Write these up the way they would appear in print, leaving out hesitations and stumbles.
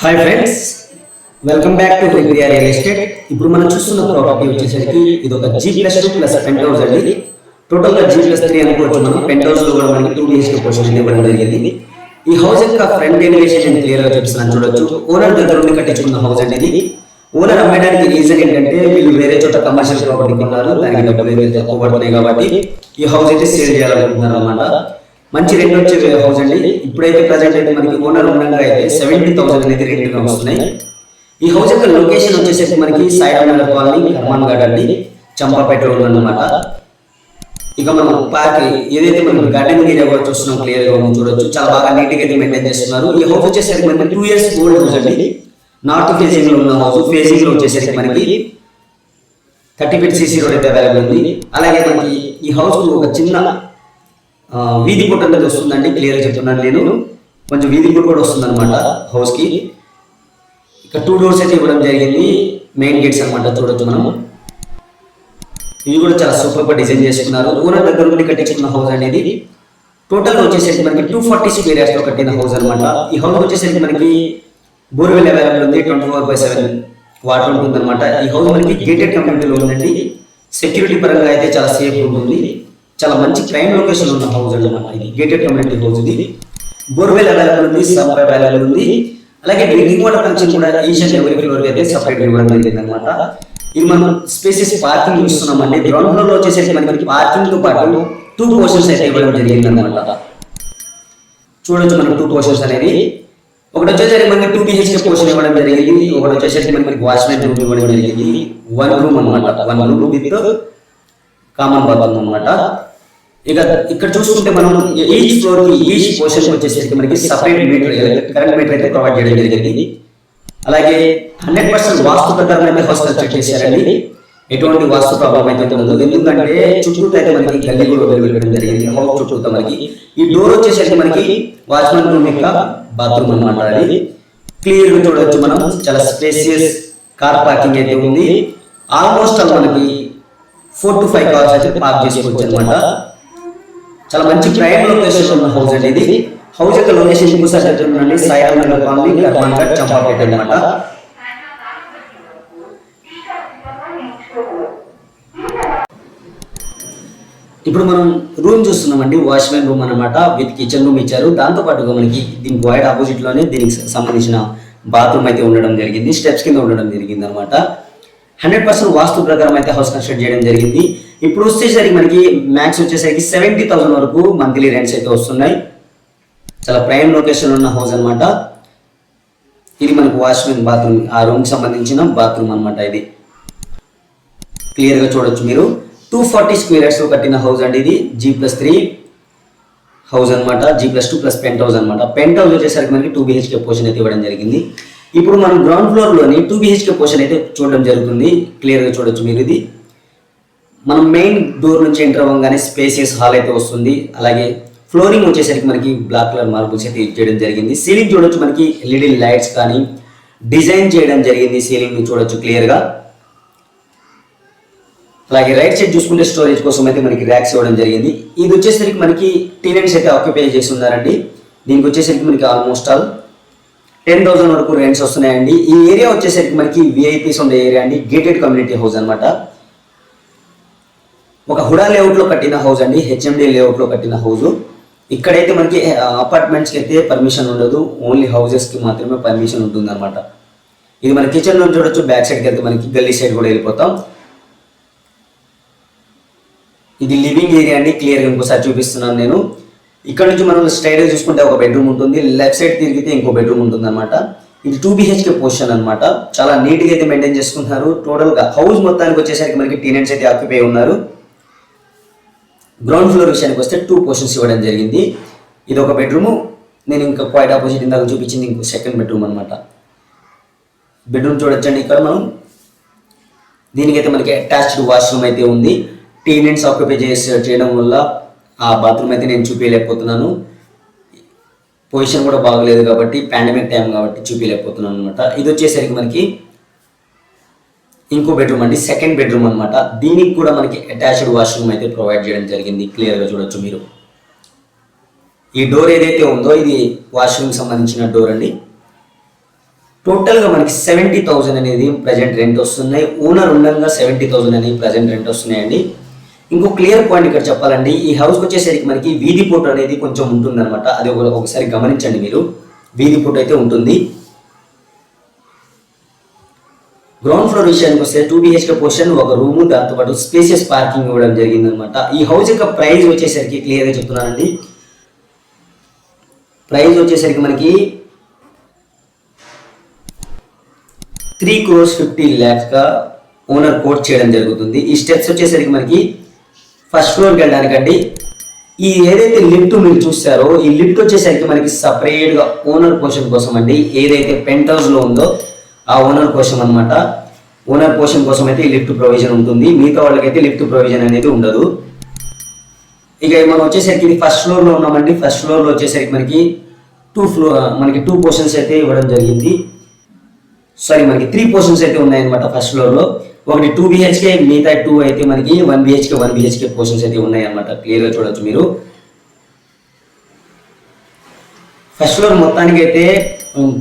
Hi friends, welcome back to Priya real estate. ఇప్పుడు మనం చూస్తున్న ప్రాపర్టీ వచ్చేసరికి ఇది ఒక G+2+ పెంట్ హౌస్ అండి. టోటల్ గా G+3 అనుకోవచ్చు. మనం పెంట్ హౌస్ లో కూడా మనకి 2 BHK పోర్షన్ ఇవ్వడం జరిగింది. ఈ హౌస్ యొక్క ఫ్రంట్ ఎలివేషన్ నేను క్లియర్ గా చూపిస్తున్నాను, చూడొచ్చు. ఓనర్ దగ్గర నుండి కట్టించుకున్న హౌస్ అండి ఇది. ఓనర్ అమ్మడానికి రీజన్ ఏంటంటే వీళ్ళు వేరే చోట కమర్షియల్ ప్రాపర్టీ కొన్నారు, దానికి డబ్బులు తక్కువ పడుతున్నాయి కాబట్టి ఈ హౌస్ అయితే సేల్ చేయాలనుకుంటున్నారు అన్నమాట. మంచి రెంట్ వచ్చే హౌస్ అండి. ఇప్పుడైతే ప్రజెంట్ అయితే మనకి ఓనర్ ఉండగా అయితే 70,000 అనేది రెంట్ వస్తున్నాయి. ఈ హౌస్ యొక్క లొకేషన్ వచ్చేసరికి మనకి సాయిరాంనగర్ కాలనీ, హనుమాన్ ఘాట్ అండి, చంపాపేటలో ఉందన్నమాట. ఇక మనం పార్క్ ఏదైతే మనం గార్డెనింగ్ ఏరియా కూడా చూస్తున్నాం, క్లియర్ గా చూడొచ్చు. చాలా బాగా నీట్ గా అయితే మెయింటైన్ చేస్తున్నారు. ఈ హౌస్ వచ్చేసరికి మనకి 2 years ఓల్డ్ హౌస్ అండి. నార్త్ ఫేసింగ్ లో ఉన్న హౌస్. ఫేసింగ్ లో వచ్చేసరికి మనకి 30 feet CC రోడ్ అయితే అవైలబుల్ ఉంది. అలాగే మనకి ఈ హౌస్ ఒక చిన్న వీధి కోట్ అనేది వస్తుందండి, క్లియర్ గా చెప్తున్నాను నేను. కొంచెం వీధి కోట్ కూడా వస్తుంది అనమాట హౌస్ కి. ఇక 2 doors అయితే ఇవ్వడం జరిగింది, మెయిన్ గేట్స్ అనమాట, చూడొచ్చు మనం. ఇవి కూడా చాలా సూపర్ గా డిజైన్ చేసుకున్నారు. ఓనర్ దగ్గర నుండి కట్టించుకున్న హౌస్ అనేది. టోటల్ వచ్చేసరికి మనకి 240 square yards లో కట్టిన హౌస్ అనమాట. ఈ హౌస్ వచ్చేసరికి మనకి బోర్వెల్ అవైలబుల్ ఉంది, 24/7 వాటర్ ఉంటుంది అనమాట. ఈ హౌస్ మనకి గేటెడ్ కమ్యూనిటీలో ఉందండి. సెక్యూరిటీ పరంగా అయితే చాలా సేఫ్ ఉంటుంది. చాలా మంచి ప్రైమ్ లొకేషన్ ఉన్న హౌస్ అన్నమాట. ఇది గేటెడ్ కమ్యూనిటీ హౌస్. ఇది బోర్వెల్ అవైలబుల్ ఉంది, సబ్ అవైలబుల్ ఉంది. అలాగే డ్రింకింగ్ వాటర్ కనెక్షన్ కూడా ఈచ్ అండ్ ఎవరీ ఫ్లోర్ అయితే సెపరేట్ ఇవ్వడం జరిగింది అనమాట. ఇది మనం స్పేసెస్ పార్కింగ్ చూస్తున్నామండి. గ్రౌండ్ ఫ్లోర్ లో వచ్చేసరికి మనకి పార్కింగ్ తో పాటు 2 portions అయితే ఇవ్వడం జరిగింది అనమాట. చూడొచ్చు మనం 2 portions అనేది. ఒకటి వచ్చేసరికి మనకి 2 BHK పోర్షన్ ఇవ్వడం జరిగింది. ఒకటి వచ్చేసరికి మనకి వాచ్మెన్ రూమ్ ఇవ్వడం జరిగింది. 1 room అనమాట. 1 room విత్ కామన్ బాత్రూమ్ అనమాట. ఇక ఇక్కడ చూసుకుంటే మనం ఈచ్ ఫ్లోర్ కి ఈచ్ పోర్షన్ వచ్చేసరికి మనకి సపరేట్ మీటర్, కరెంట్ మీటర్ అయితే ప్రొవైడ్ చేయడం జరిగింది. అలాగే 100% వాస్తు ప్రకారం అయితే హౌస్ కన్స్ట్రక్ట్ చేశారండి. ఎటువంటి వాస్తు ప్రాబ్లం అయితే ఉండదు. ఎందుకంటే చుట్టూ అయితే మనకి గల్లీ కూడా వదిలిపెట్టడం జరిగింది హౌస్ చుట్టూ మనకి. ఈ డోర్ వచ్చేసరికి మనకి వాచ్మెన్ రూమ్ యొక్క బాత్రూమ్ అనమాట. అది క్లియర్ గా చూడొచ్చు మనం. చాలా స్పేసియస్ కార్ పార్కింగ్ అయితే ఉంది. ఆల్మోస్ట్ మనకి 4 to 5 కార్స్ అయితే పార్క్ చేసుకోవచ్చు అనమాట. చాలా మంచి ప్రైమ్ లొకేషన్ ఉన్న హౌస్ అండి ఇది. హౌస్ యొక్క లొకేషన్ ఇంకోసారి చెప్తున్నానండి, సాయిరాంనగర్ కాలనీ, హనుమాన్ ఘాట్, చంపాపేట అనమాట. ఇప్పుడు మనం రూమ్ చూస్తున్నామండి, వాచ్మెన్ రూమ్ అనమాట. విత్ కిచెన్ రూమ్ ఇచ్చారు. దాంతో పాటుగా మనకి దీనికి వైడ్ ఆపోజిట్ లోనే దీనికి సంబంధించిన బాత్రూమ్ అయితే ఉండడం జరిగింది, స్టెప్స్ కింద ఉండడం జరిగింది అనమాట. 100% వాస్తు ప్రకారం అయితే హౌస్ కన్స్ట్రక్ట్ చేయడం జరిగింది. ఇప్పుడు వచ్చేసరికి మనకి మ్యాక్స్ వచ్చేసరికి 70,000 వరకు మంత్లీ రెంట్స్ అయితే వస్తున్నాయి. చాలా ప్రైమ్ లొకేషన్ ఉన్న హౌస్ అనమాట. ఇది మనకు వాచ్మెన్ బాత్రూమ్, ఆ రూమ్ కి సంబంధించిన బాత్రూమ్ అనమాట. ఇది క్లియర్ గా చూడొచ్చు మీరు. 240 square yards లో కట్టిన హౌస్ అండి ఇది. G+3 హౌస్ అనమాట. G+2+ పెంట్ హౌస్ అనమాట. పెంట్ హౌస్ వచ్చేసరికి మనకి 2 BHK పోర్షన్ అయితే ఇవ్వడం జరిగింది. ఇప్పుడు మనం గ్రౌండ్ ఫ్లోర్ లోని 2 BHK పోర్షన్ అయితే చూడడం జరుగుతుంది. క్లియర్ గా చూడొచ్చు మీరు. ఇది మనం మెయిన్ డోర్ నుంచి ఎంటర్ అవ్వగానే స్పేసియస్ హాల్ అయితే వస్తుంది. అలాగే ఫ్లోరింగ్ వచ్చేసరికి మనకి బ్లాక్ కలర్ మార్బుల్స్ అయితే చేయడం జరిగింది. సీలింగ్ చూడొచ్చు మనకి LED లైట్స్ కానీ డిజైన్ చేయడం జరిగింది. సీలింగ్ చూడొచ్చు క్లియర్ గా. అలాగే రైట్ సైడ్ చూసుకుంటే స్టోరేజ్ కోసం అయితే మనకి ర్యాక్స్ ఇవ్వడం జరిగింది. ఇది వచ్చేసరికి మనకి టెనెంట్స్ అయితే ఆక్యుపై చేస్తున్నారండి. దీనికి వచ్చేసరికి మనకి ఆల్మోస్ట్ 10,000 వరకు రెంట్స్ వస్తున్నాయండి. ఈ ఏరియా వచ్చేసరికి మనకి VIPs ఉండే ఏరియా అండి. గేటెడ్ కమ్యూనిటీ హౌస్ అనమాట. ఒక హుడా లేఅవుట్ లో కట్టిన హౌస్ అండి, HMD లేఅవుట్ లో కట్టిన హౌస్. ఇక్కడైతే మనకి అపార్ట్మెంట్స్కి అయితే పర్మిషన్ ఉండదు, ఓన్లీ హౌసెస్ కి మాత్రమే పర్మిషన్ ఉంటుంది అనమాట. ఇది మన కిచెన్ లో చూడొచ్చు. బ్యాక్ సైడ్కి వెళ్తే మనకి గల్లీ సైడ్ కూడా వెళ్ళిపోతాం. ఇది లివింగ్ ఏరియా అండి. క్లియర్ గా ఇంకోసారి చూపిస్తున్నాను నేను. ఇక్కడ నుంచి మనం స్ట్రైట్ గా చూసుకుంటే ఒక బెడ్రూమ్ ఉంటుంది, లెఫ్ట్ సైడ్ తిరిగితే ఇంకో బెడ్రూమ్ ఉంటుంది అనమాట. ఇది 2 BHK పోర్షన్ అనమాట. చాలా నీట్ గా అయితే మెయింటైన్ చేసుకుంటున్నారు. టోటల్ గా హౌస్ మొత్తానికి వచ్చేసరికి మనకి టెనెంట్స్ అయితే ఆక్యుపై ఉన్నారు. గ్రౌండ్ ఫ్లోర్ విషయానికి వస్తే 2 portions ఇవ్వడం జరిగింది. ఇది ఒక బెడ్రూమ్. నేను ఇంకా క్వైట్ ఆపోజిట్ ఇందాక చూపించింది ఇంకో సెకండ్ బెడ్రూమ్ అనమాట. బెడ్రూమ్ చూడొచ్చండి. ఇక్కడ మనం దీనికైతే మనకి అటాచ్డ్ వాష్రూమ్ అయితే ఉంది. టెనెంట్స్ ఆక్యుపై చేయడం వల్ల ఆ బాత్రూమ్ అయితే నేను చూపించలేకపోతున్నాను. పొజిషన్ కూడా బాగలేదు కాబట్టి, పాండమిక్ టైం కాబట్టి చూపించలేకపోతున్నాను అనమాట. ఇది వచ్చేసరికి మనకి ఇంకో బెడ్రూమ్ అండి, సెకండ్ బెడ్రూమ్ అనమాట. దీనికి కూడా మనకి అటాచ్డ్ వాష్రూమ్ అయితే ప్రొవైడ్ చేయడం జరిగింది. క్లియర్ గా చూడొచ్చు మీరు. ఈ డోర్ ఏదైతే ఉందో ఇది వాష్రూమ్ సంబంధించిన డోర్ అండి. టోటల్గా మనకి 70,000 అనేది ప్రజెంట్ రెంట్ వస్తున్నాయి. ఓనర్ ఉండగా 70,000 అనేది ప్రజెంట్ రెంట్ వస్తున్నాయండి. ఇంకో క్లియర్ పాయింట్ ఇక్కడ చెప్పాలండి, ఈ హౌస్కి వచ్చేసరికి మనకి వీధి పోటు అనేది కొంచెం ఉంటుందన్నమాట. అది ఒకసారి గమనించండి మీరు, వీధి పోటు అయితే ఉంటుంది. గ్రౌండ్ ఫ్లోర్ విషయానికి వస్తే 2 BHK పోర్షన్, ఒక రూము, దాంతోపాటు స్పేసియస్ పార్కింగ్ ఇవ్వడం జరిగింది అనమాట. ఈ హౌస్ యొక్క ప్రైస్ వచ్చేసరికి క్లియర్గా చెప్తున్నానండి, ప్రైస్ వచ్చేసరికి మనకి 3,50,00,000 గా ఓనర్ కోట్ చేయడం జరుగుతుంది. ఈ స్టెప్స్ వచ్చేసరికి మనకి ఫస్ట్ ఫ్లోర్కి వెళ్ళడానికండి. ఈ ఏదైతే లిఫ్ట్ మీరు చూస్తారో, ఈ లిఫ్ట్ వచ్చేసరికి మనకి సపరేట్గా ఓనర్ పోర్షన్ కోసం అండి. ఏదైతే పెంట్ హౌస్లో ఉందో ఆ ఓనర్ కోసం అనమాట. ఓనర్ పోర్షన్ కోసం అయితే ఈ లిఫ్ట్ ప్రొవిజన్ ఉంటుంది, మిగతా వాళ్ళకైతే లిఫ్ట్ ప్రొవిజన్ అనేది ఉండదు. ఇక మనం వచ్చేసరికి ఇది ఫస్ట్ ఫ్లోర్లో ఉన్నామండి. ఫస్ట్ ఫ్లోర్లో వచ్చేసరికి మనకి టూ పోర్షన్స్ అయితే ఇవ్వడం జరిగింది. సారీ, మనకి 3 పోర్షన్స్ అయితే ఉన్నాయన్నమాట ఫస్ట్ ఫ్లోర్లో. ఒకటి 2 BHK, మిగతా 2 అయితే మనకి 1 BHK పోర్షన్స్ అయితే ఉన్నాయన్నమాట. క్లియర్గా చూడొచ్చు మీరు. ఫస్ట్ ఫ్లోర్ మొత్తానికి అయితే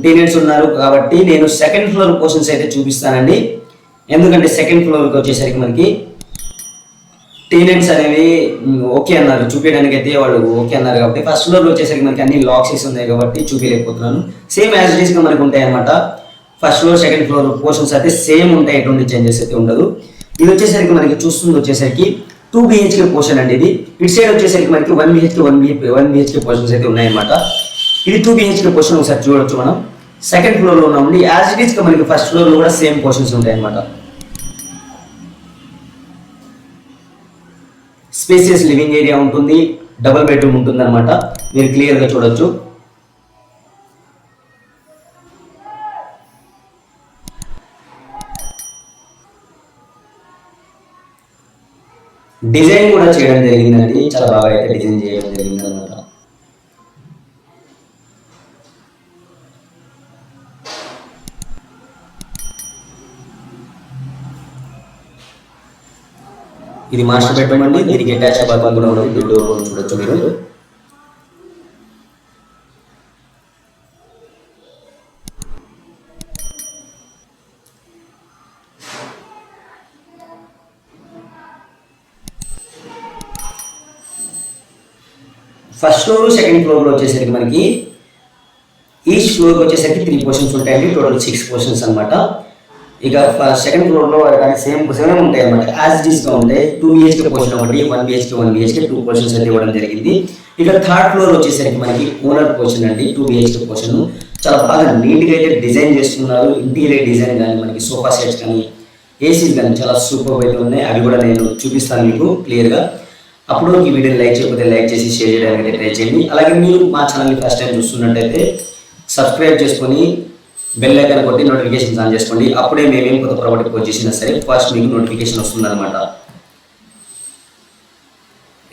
టెనెంట్స్ ఉన్నారు కాబట్టి నేను సెకండ్ ఫ్లోర్ పోర్షన్స్ అయితే చూపిస్తానండి. ఎందుకంటే సెకండ్ ఫ్లోర్కి వచ్చేసరికి మనకి టెనెంట్స్ అనేవి ఓకే అన్నారు, చూపించడానికి అయితే వాళ్ళు ఓకే అన్నారు కాబట్టి ఫస్ట్ ఫ్లోర్లో వచ్చేసరికి మనకి అన్ని లాక్స్ ఉన్నాయి కాబట్టి చూపించలేకపోతున్నాను. సేమ్ యాజ్ ఇట్ ఈస్గా మనకి ఉంటాయి అనమాట. First floor second floor portions అయితే సేమ్ ఉంటాయి, ఎటువంటి చేంజెస్ అయితే ఉండదు. ఇది వచ్చేసరికి మనకి చూస్తుంది వచ్చేసరికి 2 BHK పోర్షన్ అండి. ఇది ఇటు సైడ్ వచ్చేసరికి మనకి 1 BHK పోర్షన్స్ అయితే ఉన్నాయన్నమాట. ఇది 2 BHK పోర్షన్ ఒకసారి చూడొచ్చు మనం. సెకండ్ ఫ్లోర్లో ఉన్నామండి. యాజ్ ఇట్ ఈస్గా మనకి ఫస్ట్ ఫ్లోర్లో కూడా సేమ్ పోర్షన్స్ ఉంటాయి అనమాట. స్పేసియస్ లివింగ్ ఏరియా ఉంటుంది, డబుల్ బెడ్రూమ్ ఉంటుంది అనమాట. మీరు క్లియర్గా చూడొచ్చు. డిజైన్ కూడా చేయడం జరిగిందండి, చాలా బాగా అయితే డిజైన్ చేయడం జరిగింది అనమాట. ఇది మాస్టర్ బెడ్రూమ్ అండి. దీనికి అటాచ్ బాత్రూమ్ కూడా ఉంది, డోర్ కూడా చూడొచ్చు మీరు. ఫస్ట్ ఫ్లోర్ సెకండ్ ఫ్లోర్లో వచ్చేసరికి మనకి ఈచ్ ఫ్లోర్కి వచ్చేసరికి 3 పోర్షన్స్ ఉంటాయండి. టోటల్ 6 పోర్షన్స్ అనమాట. ఇక సెకండ్ ఫ్లోర్లో సేమ్ ఉంటాయి అనమాట, యాజ్ ఇట్ ఈస్గా ఉంటాయి. 2 BHK పోర్షన్ ఒకటి, 1 BHK 2 పోర్షన్స్ అయితే ఇవ్వడం జరిగింది. ఇక థర్డ్ ఫ్లోర్ వచ్చేసరికి మనకి ఓనర్ పోర్షన్ అండి. 2 BHK పోర్షన్ చాలా బాగా నీట్గా అయితే డిజైన్ చేస్తున్నారు. ఇంటీరియర్ డిజైన్ కానీ, మనకి సోఫా సెట్స్ కానీ, ఏసీస్ కానీ చాలా సూపర్ అయితే ఉన్నాయి. అవి కూడా నేను చూపిస్తాను మీకు క్లియర్గా. అప్పుడు ఈ వీడియోని లైక్ చేయకపోతే లైక్ చేసి షేర్ చేయడానికి ట్రై చేయండి. అలాగే మీరు మా ఛానల్ని ఫస్ట్ టైం చూస్తున్నట్టయితే సబ్స్క్రైబ్ చేసుకొని బెల్ ఐకాన్ కొట్టి నోటిఫికేషన్స్ ఆన్ చేసుకోండి. అప్పుడే మేమేం కొత్త ప్రాపర్టీ పోస్ట్ చేసినా సరే ఫస్ట్ మీకు నోటిఫికేషన్ వస్తుందన్నమాట.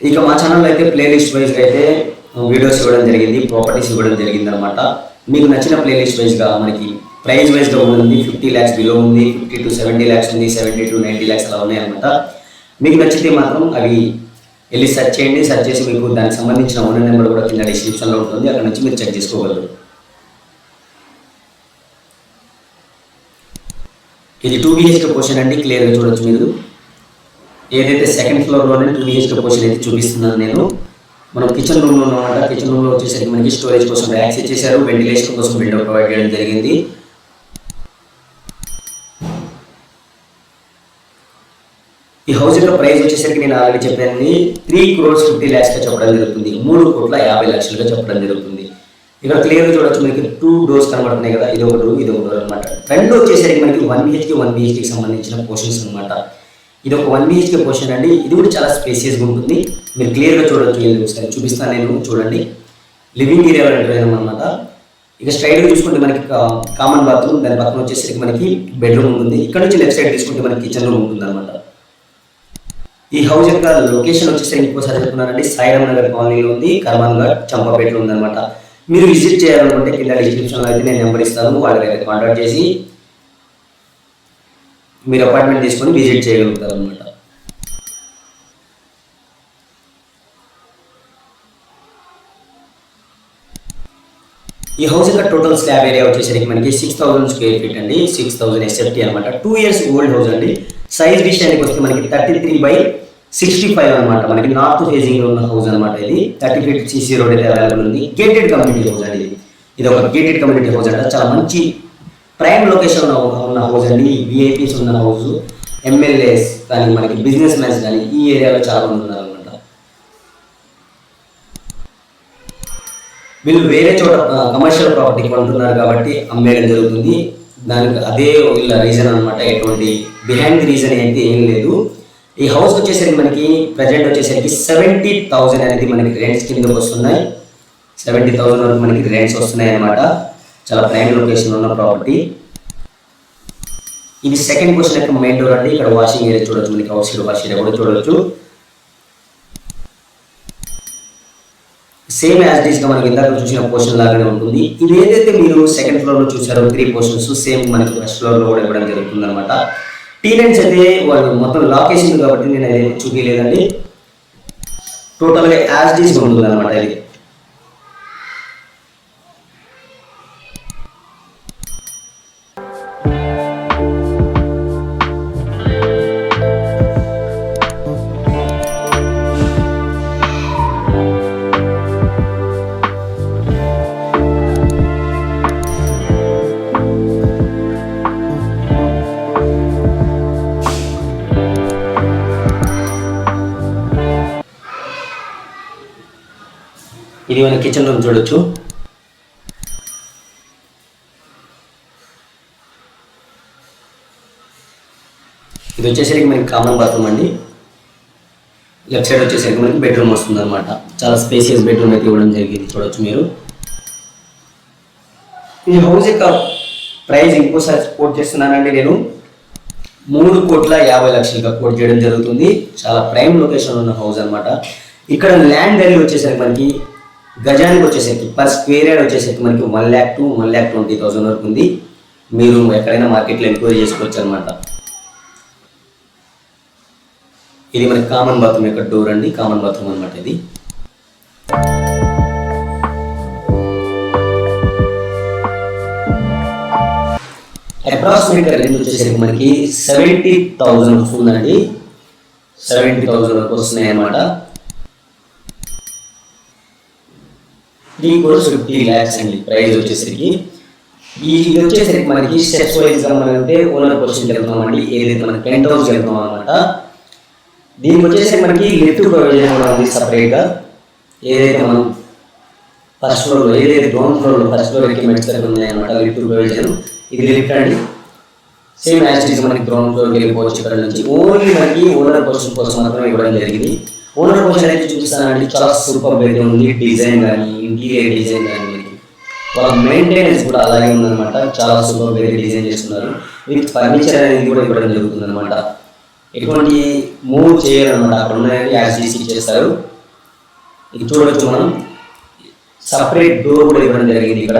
ఇక మా ఛానల్లో అయితే ప్లేలిస్ట్ వైజ్గా అయితే వీడియోస్ ఇవ్వడం జరిగింది, ప్రాపర్టీస్ ఇవ్వడం జరిగింది అనమాట. మీకు నచ్చిన ప్లేలిస్ట్ వైజ్గా మనకి ప్రైస్ వైజ్గా ఉంది. 50 lakhs బిలో ఉంది, 50 to 70 lakhs ఉంది, 70 to 90 lakhs అలా ఉన్నాయన్నమాట. మీకు నచ్చితే మాత్రం అవి వెళ్ళి సెర్చ్ చేయండి. సెర్చ్ చేసి మీకు దానికి సంబంధించిన ఓనర్ నెంబర్ కూడా కింద డిస్క్రిప్షన్లో ఉంటుంది, అక్కడ నుంచి మీరు చెక్ చేసుకోగలరు. ఇది 2 BHK పోర్షన్ అండి, క్లియర్గా చూడొచ్చు మీరు. ఏదైతే సెకండ్ ఫ్లోర్లోనే 2 BHK పోర్షన్ అయితే చూపిస్తున్నాను నేను. మనం కిచెన్ రూమ్లో ఉన్నామంట. కిచెన్ రూమ్లో వచ్చేసరికి మనకి స్టోరేజ్ కోసం ర్యాక్స్ ఇచ్చేసారు, వెంటిలేషన్ కోసం విండో ప్రొవైడ్ చేయడం జరిగింది. ఈ హౌస్ యొక్క ప్రైస్ వచ్చేసరికి నేను ఆల్రెడీ చెప్పాను, 3,50,00,000 చెప్పడం జరుగుతుంది. 3,50,00,000 చెప్పడం జరుగుతుంది. ఇక్కడ క్లియర్గా చూడొచ్చు మనకి 2 doors కనబడుతున్నాయి కదా, ఇది ఒక డోర్, ఇది ఒక డోర్ అనమాట. రెండు వచ్చేసరికి మనకి 1 BHK సంబంధించిన పోర్షన్స్ అనమాట. ఇది ఒక 1 BHK పోర్షన్ అండి. ఇది కూడా చాలా స్పేసియస్గా ఉంటుంది, మీరు క్లియర్గా చూడొచ్చు. ఒకసారి చూపిస్తాను నేను, చూడండి. లివింగ్ ఏరియాలో ఎంటర్ అయినాం అనమాట. ఇక స్ట్రైట్గా చూసుకుంటే మనకి కామన్ బాత్రూమ్, దాని పక్కన వచ్చేసరికి మనకి బెడ్రూమ్ ఉంటుంది. ఇక్కడ నుంచి లెఫ్ట్ సైడ్ తీసుకుంటే మనకి కిచెన్ రూమ్ ఉంటుంది అనమాట. ఈ హౌస్ యొక్క లొకేషన్ వచ్చేసరికి ఇంకోసారి చెప్తున్నానండి, సాయిరామ్ నగర్ కాలనీలో ఉంది, కర్మాన్ ఘాట్ చంపాపేటలో ఉందన్నమాట. మీరు విజిట్ చేయాలనుకుంటే కింద డిస్క్రిప్షన్లో అయితే నేను నెంబర్ ఇస్తాను, వాళ్ళకైతే కాంటాక్ట్ చేసి మీరు అపాయింట్మెంట్ తీసుకొని విజిట్ చేయగలుగుతారు అనమాట. ఈ హౌస్ యొక్క టోటల్ స్లాబ్ ఏరియా వచ్చేసరికి మనకి 6000 స్క్వేర్ ఫీట్ అండి, 6000 SFT అనమాట. 2 years ఓల్డ్ హౌస్ అండి. సైజ్ విషయానికి వస్తే మనకి 33/65 అనమాట. మనకి నార్త్ ఫేజింగ్ లో ఉన్న హౌస్ అనమాట. ఇది 30 feet CC రోడ్ అయితే అవైలబుల్ ఉంది. గేటెడ్ కమ్యూనిటీ హౌస్ అండి. ఇది ఒక గేటెడ్ కమ్యూనిటీ హౌస్ అంట. చాలా మంచి ప్రైమ్ లొకేషన్ ఉన్న హౌస్ అండి. విఐపీస్ ఉన్న హౌస్, MLAs కానీ మనకి బిజినెస్ మ్యాన్స్ కానీ ఈ ఏరియాలో చాలా మంది ఉన్నారు అనమాట. వీళ్ళు వేరే చోట కమర్షియల్ ప్రాపర్టీ కొంటున్నారు కాబట్టి అమ్మేయడం జరుగుతుంది. దానికి అదే వీళ్ళ రీజన్ అనమాట. ఎటువంటి బిహైండ్ రీజన్ అయితే ఏం లేదు. ఈ హౌస్ వచ్చేసరికి మనకి ప్రజెంట్ వచ్చేసరికి 70,000 అనేది మనకి రెంట్స్ కిందకి వస్తున్నాయి. 70,000 వరకు మనకి రెంట్స్ వస్తున్నాయి అనమాట. చాలా ప్రైమ్ లొకేషన్ ఉన్న ప్రాపర్టీ. ఇది సెకండ్ క్వశ్చన్ యొక్క మెయిన్ డోర్ అండి. ఇక్కడ వాషింగ్ ఏరియా చూడొచ్చు, మనకి హౌస్ వాష్ ఏరియా కూడా చూడొచ్చు. సేమ్ యాజ్ ఇట్ ఈస్ గా మనకి ఇందాక చూసిన పోర్షన్ లాగానే ఉంటుంది. ఇది ఏదైతే మీరు సెకండ్ ఫ్లోర్ లో చూసారో 3 portions సేమ్ మనకి ఫస్ట్ ఫ్లోర్ లో కూడా ఇవ్వడం జరుగుతుంది అనమాట. టీనెంట్స్ అయితే వాళ్ళు మొత్తం లొకేషన్ కాబట్టి నేను అది చూపించలేదండి. టోటల్ గా యాజ్ ఇట్ ఈస్ ఉంటుంది అనమాట. ఇది ఇది మన కిచెన్ రూమ్ చూడొచ్చు. ఇది వచ్చేసరికి మనకి కామన్ బాత్రూమ్ అండి. లెఫ్ట్ సైడ్ వచ్చేసరికి మనకి బెడ్రూమ్ వస్తుంది అనమాట. చాలా స్పేసియస్ బెడ్రూమ్ అయితే ఇవ్వడం జరిగింది, చూడొచ్చు మీరు. ఈ హౌస్ యొక్క ప్రైస్ ఇంకోసారి కోట్ చేస్తున్నానండి. నేను 3,50,00,000గా కోట్ చేయడం జరుగుతుంది. చాలా ప్రైమ్ లొకేషన్ ఉన్న హౌస్ అనమాట. ఇక్కడ ల్యాండ్ వాల్యూ వచ్చేసరికి మనకి గజానికి వచ్చేసరికి పర్ స్క్వేర్ యార్డ్ వచ్చేసరికి మనకి 1 lakh to 1,20,000 వరకు ఉంది. మీరు ఎక్కడైనా మార్కెట్లో ఎంక్వైరీ చేసుకోవచ్చు అనమాట. ఇది మనకి కామన్ బాత్రూమ్ యొక్క డోర్ అండి. కామన్ బాత్రూమ్ అనమాట ఇది. అప్రాక్సిమేట్ రెంట్ వచ్చేసరికి మనకి 70,000 వస్తుందండి. 70,000 వరకు వస్తున్నాయి అనమాట. దీని కూడా 50 lakhs అండి ప్రైస్ వచ్చేసరికి. ఇది వచ్చేసరికి మనకి స్టెప్స్ వైజ్ గా మనం అంటే ఓనర్ పొజిషన్కి వెళ్తున్నాం అండి. ఏదైతే మనకి పెంట్ హౌస్కి వెళ్తున్నాం అనమాట. దీనికి వచ్చేసరికి మనకి లిఫ్ట్ ప్రొవిజన్ కూడా ఉంది సపరేట్ గా. ఏదైతే మనం ఫస్ట్ ఫ్లోర్ లో ఏదైతే గ్రౌండ్ ఫ్లోర్ లో ఫస్ట్ ఫ్లోర్ ఎక్విప్మెంట్స్ ఉన్నాయి అనమాట, లిఫ్ట్ ప్రొవిజన్. ఇది లిఫ్ట్ అండి. సేమ్ యాజ్ ఇట్ ఈస్ మనకి గ్రౌండ్ ఫ్లోర్కి వెళ్ళిపోవచ్చు ఇక్కడ నుంచి. ఓన్లీ మనకి ఓనర్ పొజిషన్ కోసం మాత్రం ఇవ్వడం జరిగింది. ఓనర్ పొజిషన్ అయితే చూపిస్తానండి. చాలా సూపర్ అయితే ఉంది. డిజైన్ కానీ ఇంటీరియర్ డిజైన్ కానీ మనకి వాళ్ళ మెయింటెనెన్స్ కూడా అలాగే ఉందన్నమాట. చాలా సూపర్ అయితే డిజైన్ చేస్తున్నారు. విత్ ఫర్నిచర్ అనేది కూడా ఇవ్వడం జరుగుతుంది అనమాట. ఎటువంటి మూవ్ చేయాలన్నమాట. అక్కడ ఉన్నది యాజ్ ఇట్ ఈస్ చేస్తారు. ఇది చూడవచ్చు మనం. సపరేట్ డోర్ కూడా ఇవ్వడం జరిగింది ఇక్కడ.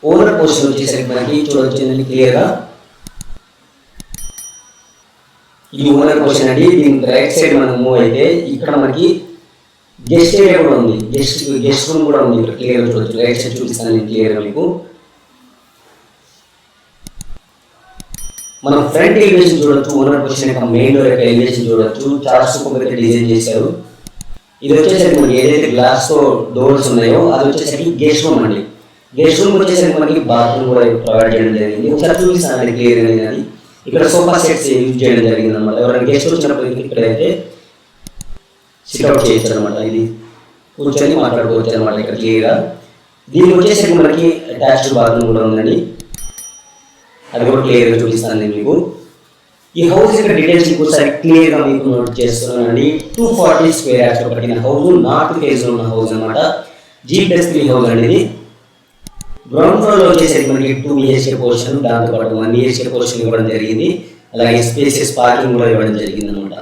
ఓనర్ పొజిషన్ వచ్చేసరికి మనకి చూడవచ్చు క్లియర్గా. ఇది ఓనర్ పొజిషన్ అండి. దీనికి రైట్ సైడ్ మనం మూవ్ అయితే ఇక్కడ మనకి గెస్ట్ ఏరియా కూడా ఉంది. గెస్ట్ రూమ్ కూడా ఉంది ఇక్కడ క్లియర్గా చూడొచ్చు. రైట్ సైడ్ చూపిస్తాను నేను క్లియర్గా మీకు. మనం ఫ్రంట్ ఎలివేషన్ చూడొచ్చు. ఓనర్ పొజిషన్ యొక్క మెయిన్ డోర్ యొక్క ఎలివేషన్ చూడొచ్చు. చాలా సూపర్ అయితే డిజైన్ చేశారు. ఇది వచ్చేసరికి మనకి ఏదైతే గ్లాస్ తో డోర్స్ ఉన్నాయో అది వచ్చేసరికి గెస్ట్ రూమ్ అండి. గెస్ట్ రూమ్ వచ్చేసరికి మనకి బాత్రూమ్ కూడా ప్రొవైడ్ చేయడం జరిగింది. ఒకసారి చూపిస్తాను క్లియర్గా. అది ఇక్కడ సోఫా సెట్స్ యూజ్ చేయడం జరిగింది అనమాట. ఎవరైనా గెస్ట్ వచ్చినప్పుడు ఇక్కడైతే సిట్అవుట్ చేయొచ్చు అనమాట. ఇది కూర్చొని మాట్లాడుకోవచ్చు అనమాట ఇక్కడ క్లియర్గా. దీనికి వచ్చేసరికి మనకి అటాచ్డ్ బాత్రూమ్ కూడా ఉందండి. అది కూడా క్లియర్గా చూపిస్తాను నేను మీకు. ఈ హౌస్ యొక్క డీటెయిల్స్ ఇంకోసారి క్లియర్గా మీకు నోట్ చేస్తున్నానండి. 240 square yards కట్టిన హౌస్, నార్త్ ఫేజ్ లో ఉన్న హౌస్ అనమాట. G+3 హౌస్ అండి. గ్రౌండ్ ఫ్లోర్ లో వచ్చేసరికి మనకి 2 BHK పోర్షన్, దాంతో పాటు 1 BHK పోర్షన్ ఇవ్వడం జరిగింది. అలాగే స్పేసెస్ పార్కింగ్ కూడా ఇవ్వడం జరిగింది అనమాట.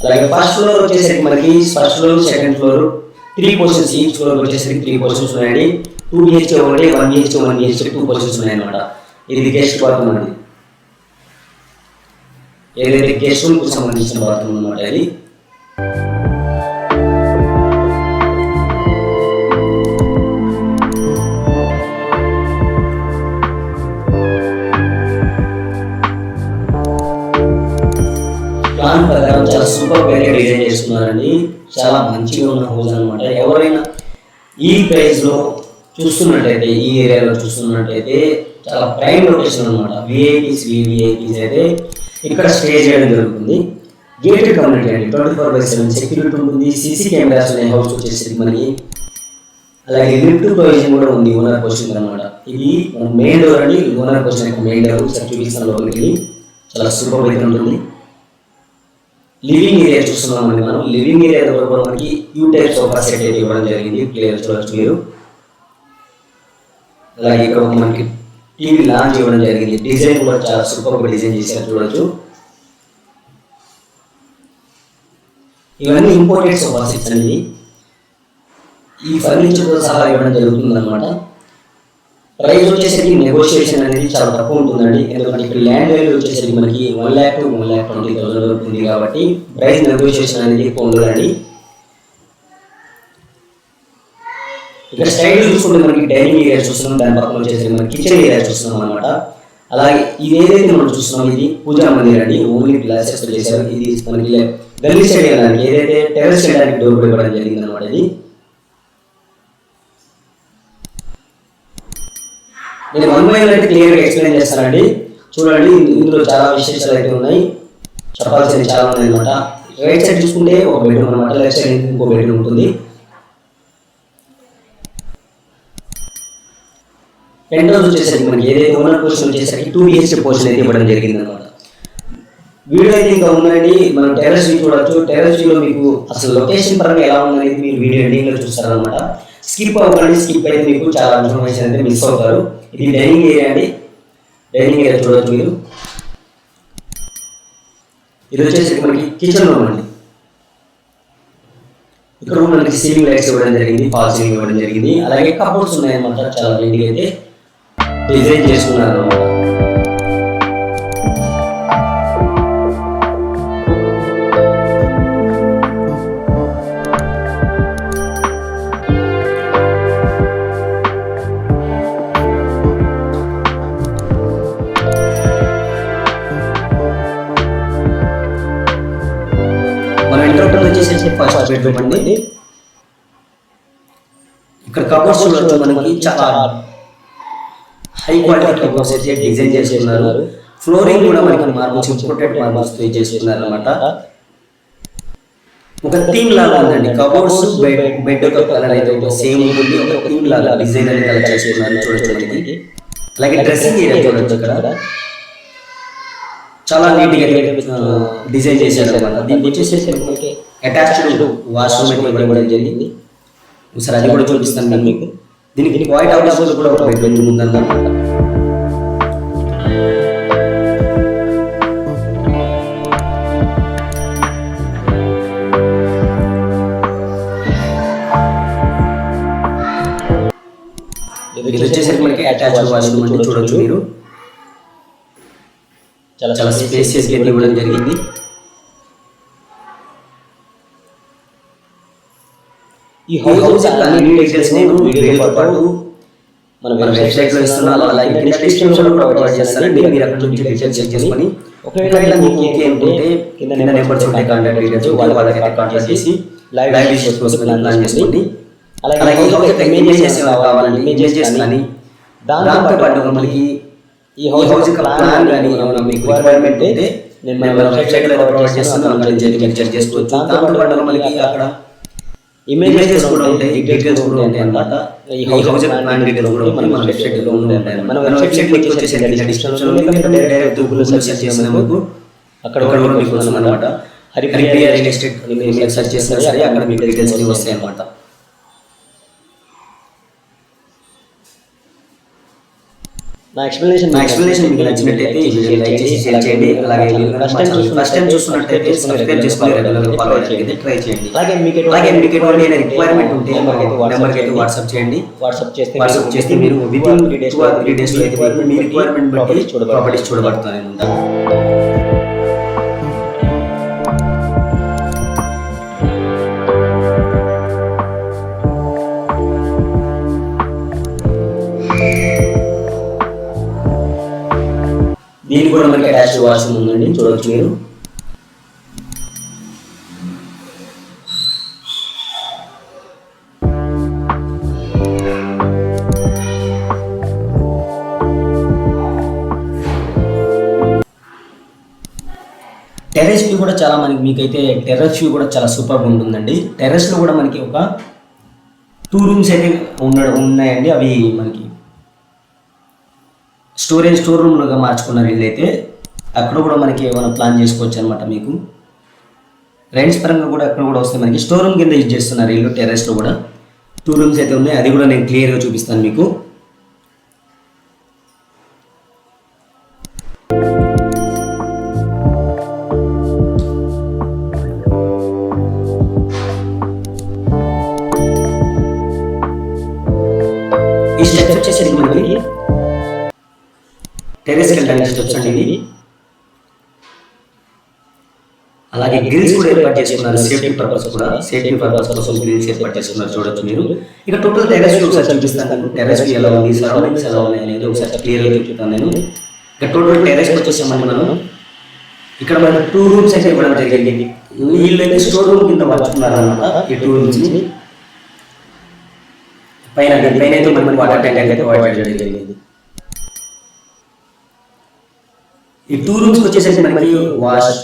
అలాగే ఫస్ట్ ఫ్లోర్ వచ్చేసరికి మనకి first floor, second floor 3 portions. Each floor వచ్చేసరికి 3 portions ఉన్నాయండి. 2 BHK ఒకటి, 1 BHK 1 BHK 2 portions ఉన్నాయన్నమాట. ఇది గెస్ట్ బాత్రూమ్ అండి. ఏదైతే గెస్ట్ రూమ్ కు సంబంధించిన బాత్రూమ్ అన్నమాట ఇది. ప్లాన్ ప్రకారం చాలా సూపర్ గా డిజైన్ చేసుకున్నారండి. చాలా మంచిగా ఉన్న హౌస్ అనమాట. ఎవరైనా ఈ ప్రైస్ లో చూస్తున్నట్టయితే, ఈ ఏరియాలో చూస్తున్నట్టయితే చాలా ప్రైమ్ లొకేషన్ అనమాట. విఐపీస్ అయితే ఇక్కడ స్టే చేయడం జరుగుతుంది. గేటెడ్ కమ్యూనిటీ అండి, 24/7 సెక్యూరిటీ ఉంటుంది. సీసీ కెమెరాస్ ఉన్నాయి హౌస్ వచ్చేసి మనకి. అలాగే లిఫ్ట్ ప్రొవిజన్ కూడా ఉంది ఓనర్ క్వశ్చన్ అనమాట. ఇది మెయిన్ డోర్ అండి, ఓనర్ క్వశ్చన్ యొక్క మెయిన్ డోర్. సార్ చూపిస్తాను లోపలికి. చాలా సూపర్ అయితే ఉంటుంది. లివింగ్ ఏరియా చూస్తున్నామండి మనం. లివింగ్ ఏరియా దగ్గర కూడా మనకి యూ టైప్ సోఫా సెట్ అయితే ఇవ్వడం జరిగింది. క్లియర్ చూడవచ్చు మీరు. అలాగే ఇక్కడ మనకి టీవీ లాంచ్ ఇవ్వడం జరిగింది. డిజైన్ కూడా చాలా సూపర్ గా డిజైన్ చేశారు చూడొచ్చు. ఇవన్నీ ఇంపోర్టెడ్ సోఫా సెట్స్ అనేది. ఈ ఫర్నిచర్ తో సహా ఇవ్వడం జరుగుతుంది అనమాట. ప్రైస్ వచ్చేసరికి నెగోషియేషన్ అనేది చాలా తక్కువ ఉంటుందండి. ఎందుకంటే ఇక్కడ ల్యాండ్ వాల్యూ వచ్చేసరికి మనకి 1 lakh to 1,20,000 వరకు ఉంది కాబట్టి ప్రైస్ నెగోషియేషన్ అనేది ఎక్కువ ఉండదండి. ఇక్కడ స్టైల్ చూసుకుంటే మనకి డైనింగ్ ఏరియా చూస్తున్నాం, దాని పక్కన వచ్చేసరికి మనకి కిచెన్ ఏరియా చూస్తున్నాం అనమాట. అలాగే ఇది ఏదైతే మనం చూస్తున్నాం ఇది పూజా మందిర్ అండి. ఓన్లీ గ్లాసెస్ చేశారు. ఇది మనకి గల్లీ సైడ్ వెళ్ళడానికి, ఏదైతే టెర్రస్ చేయడానికి డోర్ ఇవ్వడం జరిగింది అనమాట. ఇది నేను 1 by 1 అయితే క్లియర్ గా ఎక్స్ప్లెయిన్ చేస్తానండి. చూడండి, ఇందులో చాలా విశేషాలు అయితే ఉన్నాయి, చెప్పాల్సింది చాలా ఉన్నాయి అనమాట. రైట్ సైడ్ చూసుకుంటే ఒక బెడ్రూమ్ అనమాట, లెఫ్ట్ సైడ్ ఇంకో బెడ్రూమ్ ఉంటుంది. పెంట్ హౌస్ వచ్చేసరికి మనకి ఏదైతే ఓనర్ పోర్షన్ వచ్చేసరికి 2 BHK పోర్షన్ అయితే ఇవ్వడం జరిగింది అనమాట. వీడియో అయితే ఇంకా ఉందండి, మనం టెర్రస్ వ్యూ చూడొచ్చు. టెర్రస్ వ్యూలో మీకు అసలు లొకేషన్ పరంగా ఎలా ఉందనేది మీరు వీడియో ఎండింగ్ లో చూస్తారనమాట. స్కిప్ అవ్వకండి, స్కిప్ అయితే మీకు చాలా ఇన్ఫర్మేషన్ అయితే మిస్ అవుతారు. ఇది డైనింగ్ ఏరియా అండి. డైనింగ్ ఏరియా చూడొచ్చు మీరు. ఇది వచ్చేసరికి మనకి కిచెన్ రూమ్ అండి. ఇక్కడ మనకి సీలింగ్ లైట్స్ ఇవ్వడం జరిగింది, ఫాల్ సీలింగ్ ఇవ్వడం జరిగింది. అలాగే కబోర్డ్స్ ఉన్నాయన్నమాట. చాలా నీట్గా అయితే డిజైన్ చేసుకున్నారు అనమాట. ఫస్ట్ బెడ్రూమ్ అండి. ఇక్కడ కబోర్డ్స్ చూడొచ్చు, మనకి చాలా హై క్వాలిటీ కబోర్డ్స్ అయితే డిజైన్ చేసుకున్నారు. ఫ్లోరింగ్ కూడా మనకి మార్బల్స్, ఇంపోర్టెడ్ మార్బల్స్ తో చేసుకున్నారు అనమాట. ఒక థీమ్ లాగా ఉందండి. కబోర్డ్స్ బెడ్ యొక్క కలర్ అయితే ఒక సేమ్ ఉంటుంది. ఒక థీమ్ లాగా డిజైన్ అనేది కలర్ చేసుకున్నారు చూడొచ్చు మనకి. అలాగే డ్రెస్సింగ్ ఏరియా చూడొచ్చు, ఇక్కడ చాలా నీట్ గా డిజైన్ చేశారు అనమాట. దీనికి వచ్చేసి అటాచ్డ్ వాష్రూమ్ అయితే ఇవ్వడం జరిగింది. ఒకసారి అది కూడా చూపిస్తాను మీకు. దీనికి వైట్ హౌస్ కూడా ఒక బెడ్రూమ్ ఉందన్నమాట. ఇది వచ్చేసరికి మనకి అటాచ్డ్ వాష్రూమ్ అంటే చూడొచ్చు మీరు. చాలా స్పేసియస్ గా ఇవ్వడం జరిగింది. ఈ హౌస్ అన్ని డీటెయిల్స్ నేను వీడియోతో పాటు మన వెబ్సైట్ లో ఇస్తున్నాను. అలాగే డిస్క్రిప్షన్ లో ప్రొవైడ్ చేస్తానండి. మీరు అక్కడ నుంచి డీటెయిల్స్ చెక్ చేసుకొని ఒకవేళ మీకు ఓకే అనుకుంటే కింద నెంబర్స్ ఉంటాయి, కాంటాక్ట్ డీటెయిల్స్, వాళ్ళకి కాంటాక్ట్ చేసి లైవ్ విజిట్ కోసం ప్లాన్ చేసుకోండి. అలాగే ఇమేజెస్ కావాలంటే ఇమేజెస్ కానీ దాంతో పాటు మనకి ఈ హౌస్ యొక్క ప్లాన్ కానీ మీకు రిక్వైర్మెంట్ అయితే నేను మన వెబ్సైట్ లో ప్రొవైడ్ చేస్తాను. అక్కడ నుంచి చెక్ చేసుకోవచ్చు. దాంతో పాటు మనకి అక్కడ ఇమేజెస్ కూడా ఉంటాయి, డీటెయిల్స్ కూడా ఉంటాయి అన్నమాట. ఈ హౌస్ ప్లాన్ డీటెయిల్స్ కూడా మన వెబ్సైట్ లో ఉంటాయి. మన వెబ్సైట్ లింక్ వచ్చేసి డిస్క్రిప్షన్ లో ఉంది. డైరెక్ట్ గూగుల్ లో సెర్చ్ చేస్తే మనకు అక్కడ కూడా మీకు వస్తుంది అన్నమాట. హరిప్రియ రియల్ ఎస్టేట్ మీరు సెర్చ్ చేసినా సరే అక్కడ మీకు డీటెయిల్స్ అన్ని వస్తాయి అన్నమాట. నా ఎక్స్ప్లెనేషన్ మీకు నచ్చినట్లయితే ఈ వీడియో లైక్ చేసి షేర్ చేయండి. అలాగే ఫస్ట్ టైం చూస్తున్నట్లయితే సబ్స్క్రైబ్ చేసుకొని రెగ్యులర్గా ఫాలో అయ్యేది ట్రై చేయండి. అలాగే మీకు ఎటువంటి రిక్వైర్మెంట్ ఉంటే నెంబర్కి అయితే వాట్సాప్ చేయండి. వాట్సాప్ చేస్తే మీరు వితిన్ 2 or 3 days లో అయితే మీ రిక్వైర్మెంట్ బట్టి ప్రాపర్టీస్ చూడబడతాయి. దీనికి కూడా మనకి అటాచ్డ్ వాష్రూమ్ ఉందండి, చూడవచ్చు మీరు. టెర్రస్ వ్యూ కూడా చాలా మనకి మీకైతే టెర్రస్ వ్యూ కూడా చాలా సూపర్గా ఉంటుందండి. టెర్రస్లో కూడా మనకి ఒక 2 రూమ్స్ అయితే ఉన్నాయండి. అవి మనకి స్టోర్ రూమ్లుగా మార్చుకున్నారు ఇల్లు అయితే. అక్కడ కూడా మనకి ఏమైనా ప్లాన్ చేసుకోవచ్చు అనమాట. మీకు రెంట్స్ పరంగా కూడా అక్కడ కూడా వస్తాయి. మనకి స్టోర్ రూమ్ కింద యూజ్ చేస్తున్నారు ఇల్లు. టెర్రస్లో కూడా 2 రూమ్స్ అయితే ఉన్నాయి. అది కూడా నేను క్లియర్గా చూపిస్తాను మీకు. ఈ స్టెప్స్ వచ్చేసరికి మనకి టెర్రస్కి వెళ్ళడానికి స్టెప్స్ అండి ఇవి. అలాగే గ్రిల్స్ కూడా ఏర్పాటు చేసుకున్నారు. సేఫ్టీ పర్పస్ కోసం గ్రిల్స్ ఏర్పాటు చేసుకున్నారు. చూడొచ్చు మీరు. ఇక టోటల్ టెర్రస్ ఒకసారి చూపిస్తాను. టెర్రస్ ఎలా ఉంది, సరౌండింగ్స్ ఎలా ఉన్నాయి అనేది ఒకసారి క్లియర్గా చెప్తాను నేను. ఇక టోటల్ టెర్రస్ వచ్చేసామని మనం ఇక్కడ మనకు 2 రూమ్స్ అయితే ఇవ్వడం జరిగింది. వీళ్ళు అయితే స్టోర్ రూమ్ కింద మార్చుకున్నారు అనమాట. ఈ 2 రూమ్స్ ని పైన అయితే మనకి వాటర్ ట్యాంక్ అయితే ప్రొవైడ్ చేయడం జరిగింది. ఈ 2 రూమ్స్ వచ్చేసరికి మనకి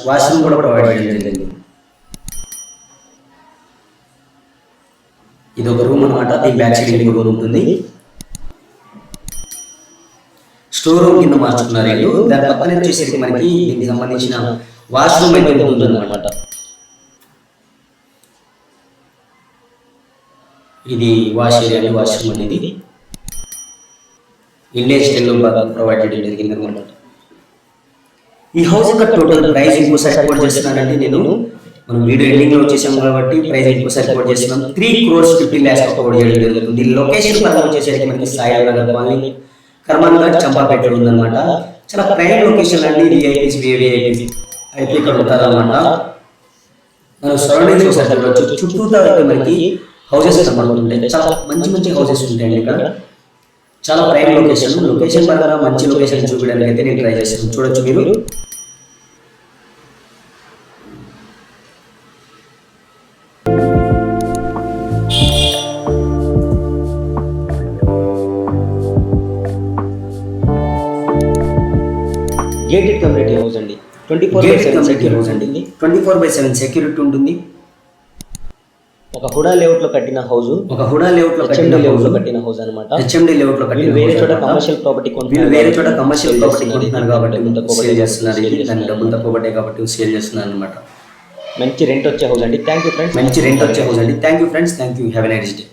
వాష్రూమ్ కూడా ప్రొవైడ్ చేయడం జరిగింది. ఇది ఒక రూమ్ అనమాట. ఈ బ్యాక్ సైడ్ ఇంకో రూమ్ ఉంటుంది. స్టోర్ రూమ్ కింద మార్చుకున్నారు వీళ్ళు. దాని పక్కన వచ్చేసరికి మనకి దీనికి సంబంధించిన వాష్రూమ్ అయితే ఉంటుంది అనమాట. ఇది వాష్రూమ్ అనేది ఇండియన్ స్టైల్లో బాగా ప్రొవైడ్ చేయడం జరిగింది అనమాట. ఈ హౌస్ యొక్క టోటల్ ప్రైస్ ఇంకోసారి కోట్ చేస్తున్నానండి నేను. మనం వీడియో ఎండింగ్ లో వచ్చేసాం కాబట్టి ప్రైస్ ఇంకోసారి కోట్ చేస్తున్నాం. 3,50,00,000 కోట్ చేయడం జరుగుతుంది. లొకేషన్ పరంగా వచ్చేసరికి మనకి సాయి నగర్ కాలనీ, కర్మాన్ ఘాట్, చంపాపేట ఉందన్నమాట. చాలా ప్రైమ్ లొకేషన్ అండి. విఐపీస్ అయితే ఇక్కడ ఉంటారన్నమాట. మనం సరౌండింగ్స్ ఒకసారి చూడవచ్చు. చుట్టూతా అయితే మనకి హౌసెస్ కనబడుతుంటాయి. చాలా మంచి హౌసెస్ ఉంటాయండి ఇక్కడ. చాలా ప్రైమ్ లొకేషన్ పరంగా మంచి లొకేషన్ చూపించడానికి అయితే నేను ట్రై చేస్తాను. చూడొచ్చు మీరు. గేటెడ్ కమ్యూనిటీ హౌస్ అండి. 24/7 సెక్యూరిటీ ఉంటుంది. ఒక హుడా లేఅవుట్ లో కట్టిన హౌస్ కట్టిన హౌస్ అన్నమాట. హెచ్ఎండి లేఅవుట్ లో కట్టిన వేరే చోట కమర్షియల్ ప్రాపర్టీ కొంటున్నారు సేల్ చేస్తున్నారు. దాని డబ్బులు తక్కువ పడ్డాయి కాబట్టి సేల్ చేస్తున్నారు అన్నమాట. మంచి రెంట్ వచ్చే హౌస్ అండి. Thank you friends. Thank you. Have a nice day.